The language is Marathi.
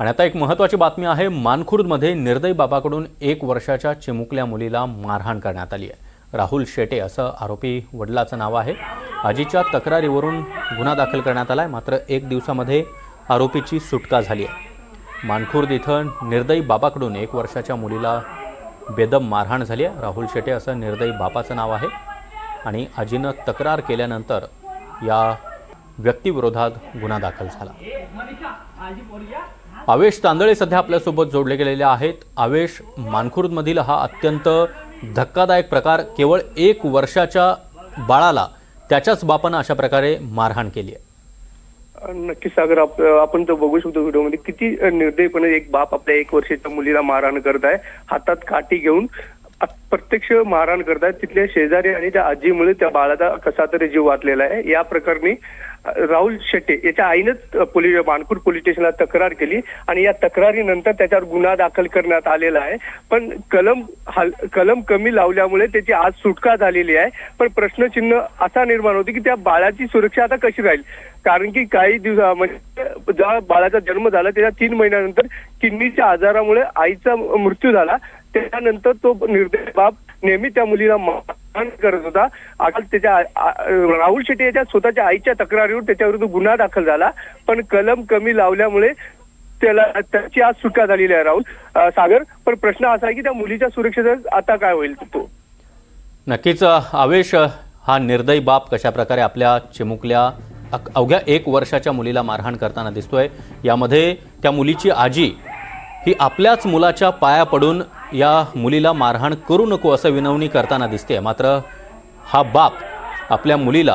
आणि आता एक महत्त्वाची बातमी आहे। मानखुर्दमध्ये निर्दयी बाबाकडून 1 वर्षाच्या चिमुकल्या मुलीला मारहाण करण्यात आली आहे। राहुल शेटे असं आरोपी वडिलाचं नाव आहे। आजीच्या तक्रारीवरून गुन्हा दाखल करण्यात आलाय, मात्र 1 दिवसामध्ये आरोपीची सुटका झाली आहे। मानखुर्द इथं निर्दयी बाबाकडून 1 वर्षाच्या मुलीला बेदम मारहाण झाली आहे। राहुल शेटे असं निर्दयी बापाचं नाव आहे आणि आजीनं तक्रार केल्यानंतर या व्यक्तीविरोधात गुन्हा दाखल झाला। आवेश तांदळे सध्या आपल्यासोबत जोडले गेलेले आहेत। आवेश, मानखुर्दमधील हा अत्यंत धक्कादायक प्रकार, केवळ 1 वर्षाच्या बाळाला त्याच्याच बापानं अशा प्रकारे मारहाण केली आहे। नक्कीच सागर, आपण तर बघू शकतो व्हिडिओमध्ये किती निर्दयीपणे एक बाप आपल्या 1 वर्षाच्या मुलीला मारहाण करत आहे। हातात काठी घेऊन प्रत्यक्ष मारहाण करतायत। तिथल्या शेजारी आणि त्या आजीमुळे त्या बाळाचा कसा तरी जीव वाचलेला आहे। या प्रकरणी राहुल शेट्टे याच्या आईनंच मानखुर्द पोलीस स्टेशनला तक्रार केली आणि या तक्रारीनंतर त्याच्यावर गुन्हा दाखल करण्यात आलेला आहे। पण कलम कमी लावल्यामुळे त्याची आज सुटका झालेली आहे। पण प्रश्नचिन्ह असा निर्माण होते की त्या बाळाची सुरक्षा आता कशी राहील, कारण की काही म्हणजे जेव्हा बाळाचा जन्म झाला त्याच्या 3 महिन्यानंतर किडनीच्या आजारामुळे आईचा मृत्यू झाला। त्यानंतर तो निर्दयी बाप नेहमी त्या मुलीला मारहाण करत होता। आता त्याच्या राहुल शेट्टे याच्या स्वतःच्या आईच्या तक्रारीवर त्याच्याविरुद्ध गुन्हा दाखल झाला, पण कलम कमी लावल्यामुळे त्याची आज सुटका झालेली आहे। राहुल सागर, पण प्रश्न असा आहे की त्या मुलीच्या सुरक्षेचा आता काय होईल तो। नक्कीच आवेश, हा निर्दयी बाप कशा प्रकारे आपल्या चिमुकल्या अवघ्या 1 वर्षाच्या मुलीला मारहाण करताना दिसतोय। यामध्ये त्या मुलीची आजी ही आपल्याच मुलाच्या पाया पडून या मुलीला मारहाण करू नको असं विनवणी करताना दिसते, मात्र हा बाप आपल्या मुलीला